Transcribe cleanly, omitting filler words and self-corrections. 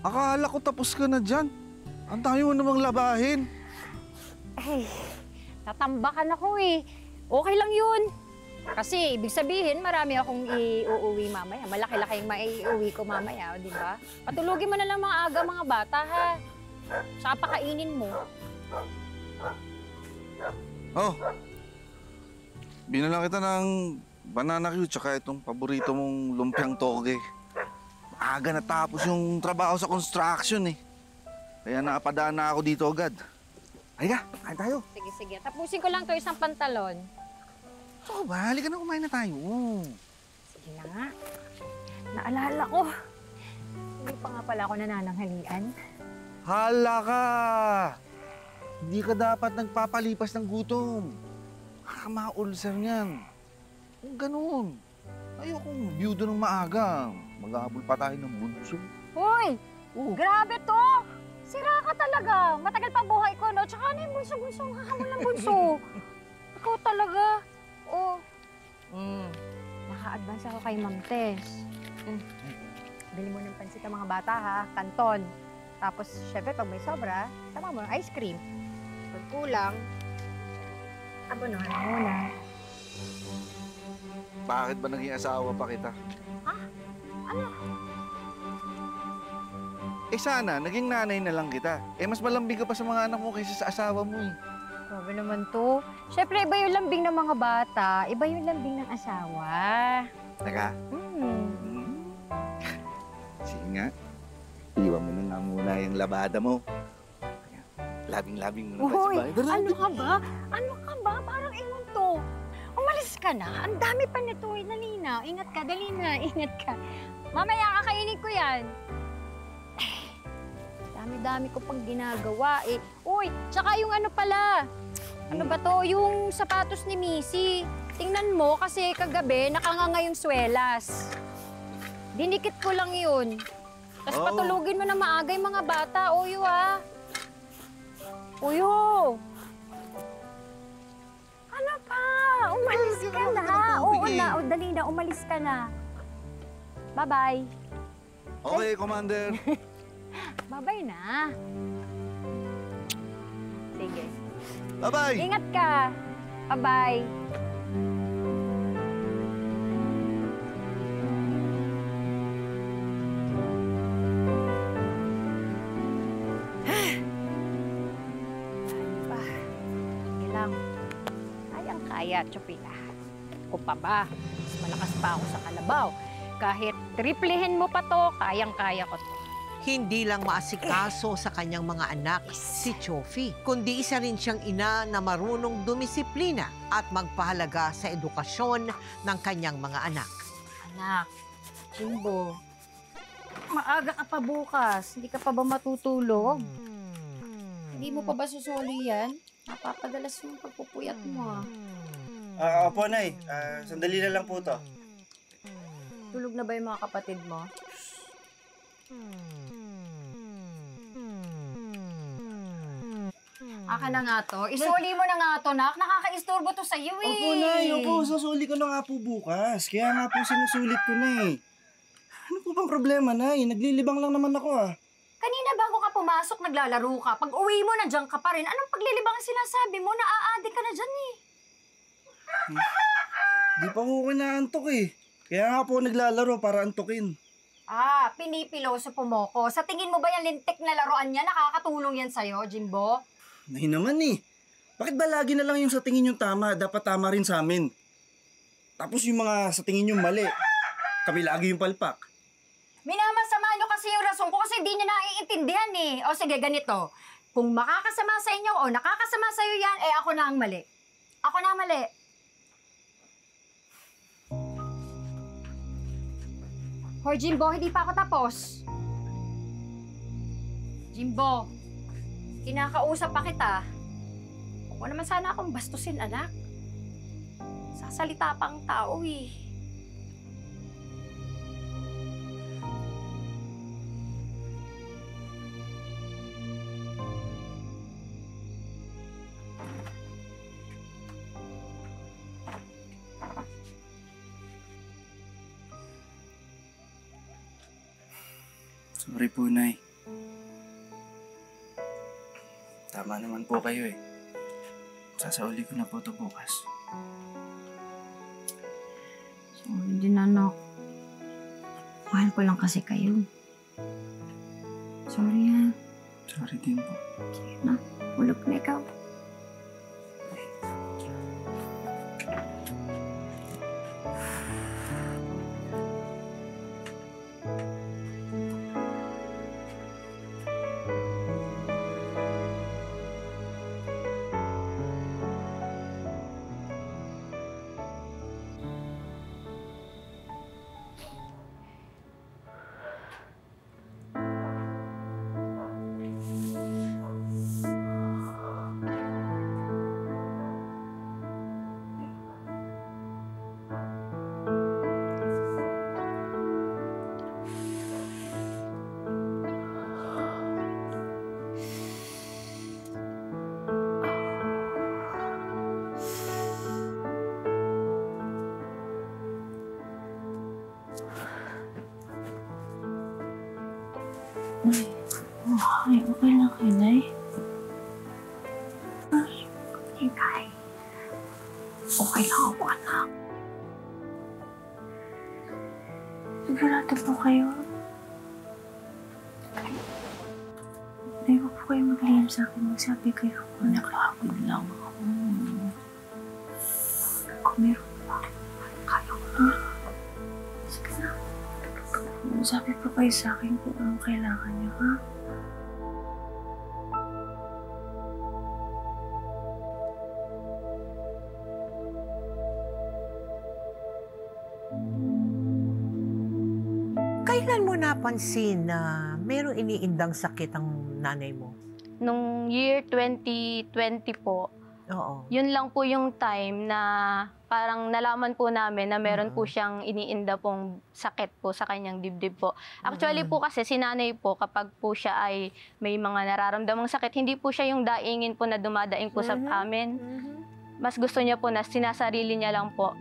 Akala ko tapos ka na dyan. Ang dami mo namang labahin. Ay, tatambakan ako eh. Okay lang yun. Kasi ibig sabihin, marami akong iuuwi mamaya. Malaki-laki yung maiuwi ko mamaya, di ba? Patulugin mo na lang mga aga mga bata, ha? Saka pakainin mo. Oh, binalang kita ng banana cue tsaka itong paborito mong lumpiang toge. Maaga natapos yung trabaho sa construction eh. Kaya nakapadaan na ako dito agad. Halika, kain tayo. Sige, sige. Tapusin ko lang to isang pantalon. Oo ba? Halika na, kumain na tayo. Sige na nga. Naalala ko. Hindi pa nga pala ako nanananghalian. Hala ka! Hindi ka dapat nagpapalipas ng gutom. Makaka-ulcer niyan. Kung ganun. Ayokong biyudo ng maaga. Mag-aabol pa tayo ng bunso. Hoy! Grabe to! Sira ka talaga. Matagal pa buhay ko, no? Tsaka ano yung bunso-bunso? Makakamol ng bunso. Ikaw talaga. Oh. Naka-advance ako kay Ma'am Tess. Bili mo ng pansit ang mga bata, ha? Kanton. Tapos, syempre, pag may sobra, tama mo ng ice cream. Pag kulang, abonohan mo muna. Bakit ba naging asawa pa kita? Ha? Ano? Eh sana, naging nanay na lang kita. Eh mas malambing ka pa sa mga anak mo kaysa sa asawa mo eh. Grabe naman to. Syempre, iba yung lambing ng mga bata. Iba yung lambing ng asawa. Teka. Sige nga. Iwan mo na nga muna yung labada mo. Labing-labing mo na Uy, pa si ano ka ba? Ano ka ba? Parang ingon to. Umalis ka na. Ang dami pa nito. Dali na. Ingat ka, dali na. Ingat ka. Mamaya kakainin ko yan. Dami-dami ko pang ginagawa eh. Uy, tsaka yung ano pala. Ano ba to? Yung sapatos ni Missy. Tingnan mo kasi kagabi nakanganga yung swelas. Dinikit ko lang yun. Tapos patulugin mo na maaga yung mga bata. Uyo ah. Uyo. Ano pa? Umalis ka na. Oo na. O, dali na. Umalis ka na. Bye-bye. Okay, Commander. Bye-bye na. Sige. Bye-bye! Ingat ka. Bye-bye. Sige lang. Kayang-kaya, Chupila. O pa ba? Mas malakas pa ako sa kalabaw. Kahit triplehin mo pa to, kayang-kaya ko to. Hindi lang maasikaso sa kanyang mga anak si Chofi, kundi isa rin siyang ina na marunong dumisiplina at magpahalaga sa edukasyon ng kanyang mga anak. Anak, Jimbo, maaga ka pa bukas. Hindi ka pa ba matutulog? Hindi mo pa ba susuli yan? Napapadalas yung pagpupuyat mo. Opo, Nay. Sandali na lang po to. Tulog na ba yung mga kapatid mo? Aka na nga to. Isuli mo na nga to, nak. Nakaka-istorbo to sa'yo eh. Opo, Nay. Opo, susuli ko na nga po bukas. Kaya nga po sinusulit ko na eh. Ano po bang problema, Nay? Naglilibang lang naman ako ah. Kanina bago ka pumasok, naglalaro ka. Pag uwi mo, nandiyan ka pa rin. Anong paglilibang ang sinasabi mo? Naa-addict ka na dyan eh. Di pa ko kinaantok eh. Kaya nga po naglalaro para antukin. Pinipiloso po mo ko. Sa tingin mo ba yung lintik na laruan niya, nakakatulong yan sa'yo, Jimbo? Nay naman eh. Bakit ba lagi na lang yung sa tingin yung tama? Dapat tama rin sa amin. Tapos yung mga sa tingin yung mali. Kami lagi yung palpak. Minamasama nyo kasi yung rason ko kasi hindi nyo naiintindihan eh. O sige, ganito. Kung makakasama sa inyo o nakakasama sa'yo yan, eh ako na ang mali. Ako na ang mali. Hoy, Jimbo, hindi pa ako tapos. Jimbo, kinakausap pa kita. Huwag mo naman sana akong bastusin, anak. Sasalita pa ang tao eh. Sorry po, Nay. Tama naman po kayo eh. Sasauli ko na po ito bukas. Sorry din, anak. Mahal ko lang kasi kayo. Sorry, ha. Sorry din po. Sige na. Ulog na ikaw. Ay, okay lang kayo, Nay. Ikay. Okay lang ako, anak. Sigurado po kayo. Nay, huwag po kayo maglihim sa akin. Magsabi kayo. Nakakapag lang ako. Kung meron pa, kaya ko na. Sige na. Magsabi po kayo sa akin kung anong kailangan niyo, ha? Kailan mo napansin na mayroong iniindang sakit ang nanay mo? Nung year 2020 po, Oo. yun lang po yung time na parang nalaman po namin na meron po siyang iniinda pong sakit po sa kanyang dibdib po. Actually po kasi si nanay po kapag po siya ay may mga nararamdamang sakit, hindi po siya yung daingin po na dumadaing po sa amin. Mas gusto niya po na sinasarili niya lang po.